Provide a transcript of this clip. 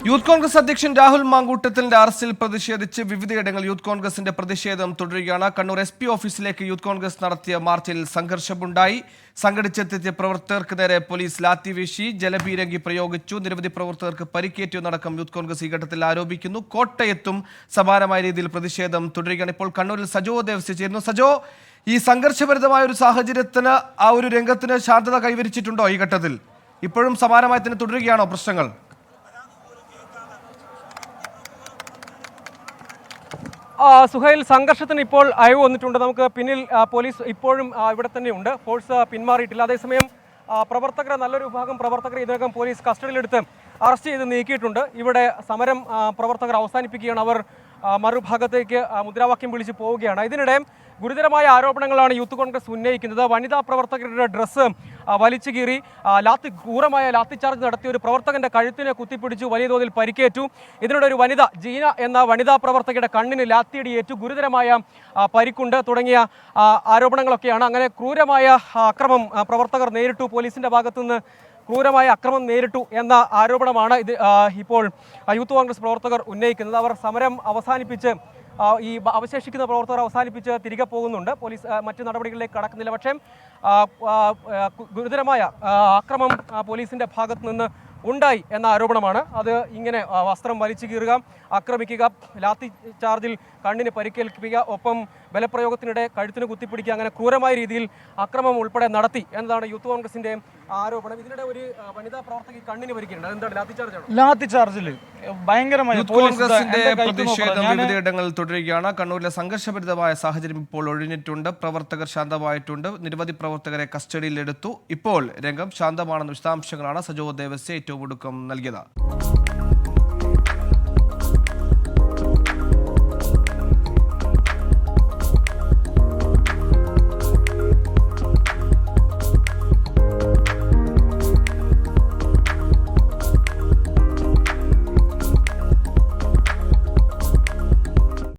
Youth Congress അധ്യക്ഷൻ രാഹുൽ മാങ്കൂട്ടത്തിന്റെ അറസ്റ്റിൽ പ്രതിഷേധിച്ച് വിവിധയിടങ്ങളിൽ യൂത്ത് കോൺഗ്രസിന്റെ പ്രതിഷേധം തുടരുകയാണ്. കണ്ണൂർ SP ഓഫീസിലേക്ക് യൂത്ത് കോൺഗ്രസ് നടത്തിയ മാർച്ചിൽ സംഘർഷമുണ്ടായി. സംഘടിച്ചെത്തിയ പ്രവർത്തകർക്ക് നേരെ പോലീസ് ലാത്തി വീശി, ജലപീരങ്കി പ്രയോഗിച്ചു. നിരവധി പ്രവർത്തകർക്ക് പരിക്കേറ്റെന്നടക്കം യൂത്ത് കോൺഗ്രസ് ഈ ഘട്ടത്തിൽ ആരോപിക്കുന്നു. കോട്ടയത്തും സമാനമായ രീതിയിൽ പ്രതിഷേധം തുടരുകയാണ്. ഇപ്പോൾ കണ്ണൂരിൽ സജോ ദേവസ്യ ചേരുന്നു. സജോ, ഈ സംഘർഷഭരിതമായ ഒരു സാഹചര്യത്തിന് ആ ഒരു രംഗത്തിന് ശാന്തത കൈവരിച്ചിട്ടുണ്ടോ? ഈ ഘട്ടത്തിൽ ഇപ്പോഴും സമാനമായി തന്നെ തുടരുകയാണോ പ്രശ്നങ്ങൾ? സുഹൈൽ, സംഘർഷത്തിന് ഇപ്പോൾ അയവ് വന്നിട്ടുണ്ട്. നമുക്ക് പിന്നിൽ പോലീസ് ഇപ്പോഴും ഇവിടെ തന്നെയുണ്ട്. ഫോഴ്സ് പിന്മാറിയിട്ടില്ല. അതേസമയം പ്രവർത്തകരെ, നല്ലൊരു വിഭാഗം പ്രവർത്തകരെ ഇതിനകം പോലീസ് കസ്റ്റഡിയിലെടുത്ത് അറസ്റ്റ് ചെയ്ത് നീക്കിയിട്ടുണ്ട്. ഇവിടെ സമരം പ്രവർത്തകർ അവസാനിപ്പിക്കുകയാണ്. അവർ മറുഭാഗത്തേക്ക് മുദ്രാവാക്യം വിളിച്ച് പോവുകയാണ്. ഇതിനിടെ ഗുരുതരമായ ആരോപണങ്ങളാണ് യൂത്ത് കോൺഗ്രസ് ഉന്നയിക്കുന്നത്. വനിതാ പ്രവർത്തകരുടെ ഡ്രസ്സ് വലിച്ചു കീറി ക്രൂരമായ ലാത്തി ചാർജ് നടത്തിയ ഒരു പ്രവർത്തകന്റെ കഴുത്തിനെ കുത്തിപ്പിടിച്ചു, വലിയ തോതിൽ പരിക്കേറ്റു. ഇതിനിടെ ഒരു വനിത, ജീന എന്ന വനിതാ പ്രവർത്തകയുടെ കണ്ണിന് ലാത്തിയടിയേറ്റു, ഗുരുതരമായ പരിക്കുണ്ട് തുടങ്ങിയ ആരോപണങ്ങളൊക്കെയാണ്. അങ്ങനെ ക്രൂരമായ അക്രമം പ്രവർത്തകർ നേരിട്ടു, പോലീസിന്റെ ഭാഗത്തുനിന്ന് ക്രൂരമായ അക്രമം നേരിട്ടു എന്ന ആരോപണമാണ് ഇപ്പോൾ യൂത്ത് കോൺഗ്രസ് പ്രവർത്തകർ ഉന്നയിക്കുന്നത്. അവർ സമരം അവസാനിപ്പിച്ച് ഈ അവശേഷിക്കുന്ന പ്രവർത്തകർ അവസാനിപ്പിച്ച് തിരികെ പോകുന്നുണ്ട്. പോലീസ് മറ്റു നടപടികളിലേക്ക് കടക്കുന്നില്ല. പക്ഷേ ഗുരുതരമായ അക്രമം പോലീസിന്റെ ഭാഗത്തു നിന്ന് ഉണ്ടായി എന്ന ആരോപണമാണ്. അത് ഇങ്ങനെ വസ്ത്രം വലിച്ചു കീറുക, ആക്രമിക്കുക, ലാത്തി ചാർജിൽ കണ്ണിന് പരിക്കേൽപ്പിക്കുക, ഒപ്പം ബലപ്രയോഗത്തിനിടെ കഴുത്തിന് കുത്തിപ്പിടിക്കുക, അങ്ങനെ ക്രൂരമായ രീതിയിൽ അക്രമം ഉൾപ്പെടെ നടത്തി എന്നതാണ് യൂത്ത് കോൺഗ്രസിന്റെ ആരോപണം. ഇതിനിടെ ഒരു വനിതാ പ്രവർത്തകി കണ്ണിന് പരിക്കുന്നുണ്ട്. അതെന്താണ്? ലാത്തി ചാർജിൽ ഭയങ്കരമായ യൂത്ത് കോൺഗ്രസിന്റെ പ്രതിഷേധം വിവിധയിടങ്ങളിൽ തുടരുകയാണ്. കണ്ണൂരിലെ സംഘർഷഭരിതമായ സാഹചര്യം ഇപ്പോൾ ഒഴിഞ്ഞിട്ടുണ്ട്. പ്രവർത്തകർ ശാന്തമായിട്ടുണ്ട്. നിരവധി പ്രവർത്തകരെ കസ്റ്റഡിയിലെടുത്തു. ഇപ്പോൾ രംഗം ശാന്തമാണെന്ന വിശദാംശങ്ങളാണ് സജോ ദേവസ്യ ഏറ്റവും ഒടുക്കം നൽകിയത്.